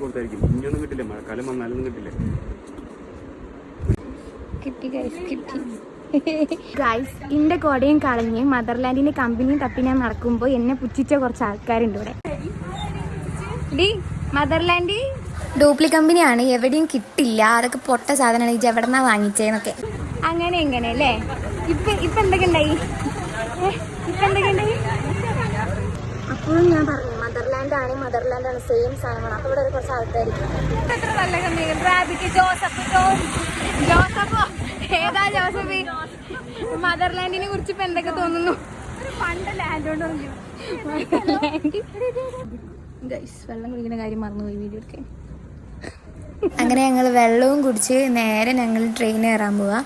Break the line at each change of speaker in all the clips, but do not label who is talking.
കൊടുത്തായിരിക്കും. ഇനിയൊന്നും കിട്ടില്ല, മഴക്കാലം വന്നാലൊന്നും കിട്ടില്ല.
ഗൈസ്, ഇന്റെ കോടയും കളഞ്ഞ് മദർലാൻഡിന്റെ കമ്പനിയും തപ്പി ഞാൻ നടക്കുമ്പോൾ എന്നെ പുച്ഛിച്ച കുറച്ച് ആൾക്കാരുണ്ട് ഇവിടെ. മദർലാൻഡ് ഡ്യൂപ്ലി കമ്പനിയാണ്, എവിടെയും കിട്ടില്ല, അതൊക്കെ പൊട്ട സാധനമാണ്, ഇത് എവിടെന്നാ വാങ്ങിച്ചേന്നൊക്കെ. അങ്ങനെ എങ്ങനെ അല്ലേ? ഇപ്പൊ എന്തൊക്കെ ഉണ്ടായി? അപ്പോഴും ഞാൻ പറഞ്ഞു മദർലാൻഡാണ് സെയിം സാധനമാണ്. അപ്പോൾ ഇവിടെ കുറച്ച് ആൾക്കാരിക്കും. ഏതാ ജോസഫ്? മദർലാൻഡിനെ കുറിച്ച് ഇപ്പൊ എന്തൊക്കെ തോന്നുന്നു? വെള്ളം കുടിക്കുന്ന കാര്യം മറന്നുപോയി വീഡിയോ എടുക്കാൻ. അങ്ങനെ ഞങ്ങൾ വെള്ളവും കുടിച്ച് നേരെ ഞങ്ങൾ ട്രെയിൻ കയറാൻ പോവാ.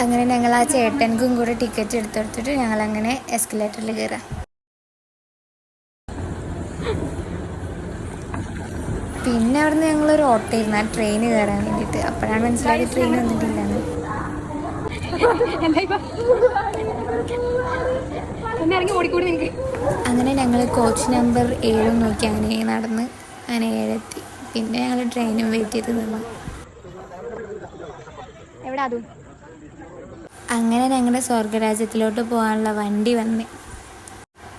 അങ്ങനെ ഞങ്ങൾ ആ ചേട്ടൻക്കും കൂടെ ടിക്കറ്റ് എടുത്തെടുത്തിട്ട് ഞങ്ങൾ അങ്ങനെ എസ്കലേറ്ററിൽ കയറാം. പിന്നെ അവിടുന്ന് ഞങ്ങളൊരു ഓട്ടോ ഇരുന്ന ട്രെയിൻ കയറാൻ വേണ്ടിയിട്ട്. അപ്പോഴാണ് മനസ്സിലായത് ട്രെയിൻ വന്നിട്ടില്ലാന്ന്. അങ്ങനെ ഞങ്ങൾ കോച്ച് നമ്പർ 7 നോക്കി അങ്ങനെ നടന്ന് അങ്ങനെ 7 എത്തി. പിന്നെ ഞങ്ങൾ ട്രെയിനും വെയിറ്റ് ചെയ്ത് നിന്നു. എവിടെ അതും അങ്ങനെ ഞങ്ങളുടെ സ്വർഗരാജ്യത്തിലോട്ട് പോകാനുള്ള വണ്ടി വന്ന്.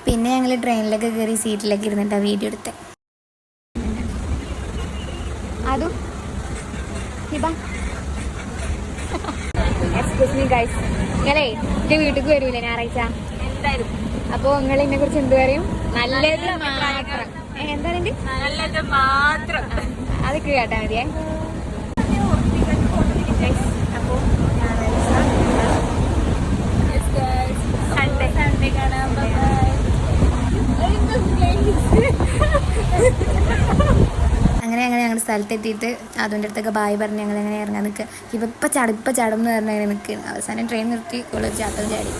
പിന്നെ ഞങ്ങൾ ട്രെയിനിലൊക്കെ കയറി സീറ്റിലൊക്കെ ഇരുന്നിട്ടാണ് വീഡിയോ എടുത്തത്. അതും നിങ്ങളെ എന്റെ വീട്ടിലേക്ക് വരൂലേ ഞായറാഴ്ച? എന്തായാലും. അപ്പൊ നിങ്ങൾ ഇതിനെ കുറിച്ച് എന്ത് പറയും? നല്ലത് മാത്രം. എന്തായാലും നല്ലത് മാത്രം. അതൊക്കെ കേട്ടാ മതിയേ. അപ്പൊ അങ്ങനെ ഞങ്ങളുടെ സ്ഥലത്തെത്തിയിട്ട് അതിൻ്റെ അടുത്തൊക്കെ ബായ് പറഞ്ഞ് ഞങ്ങൾ അങ്ങനെ ഇറങ്ങാൻ നിൽക്കുക. ഇപ്പം ചാടും എന്ന് പറഞ്ഞ് അങ്ങനെ നിൽക്കുക. അവസാനം ട്രെയിൻ നിർത്തി ഒരു ചാട്ടം ചാടി.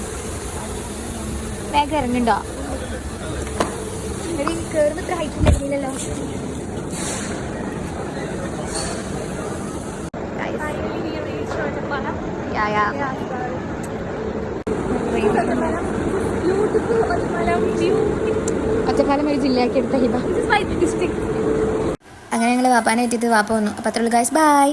വേഗം ഇറങ്ങുന്നുണ്ടോ? കയറുന്നത്ര ഹൈറ്റ് ഉണ്ടായിരുന്നില്ലല്ലോ. ഒറ്റപ്പാലം ഒരു ജില്ലയാക്കി എടുത്ത ഹിബ. അങ്ങനെ ഞങ്ങൾ വാപ്പാനെ എത്തിയിട്ട് വാപ്പ വന്നു. അപ്പോൾ അത്രയുള്ളൂ ഗൈസ്, ബൈ.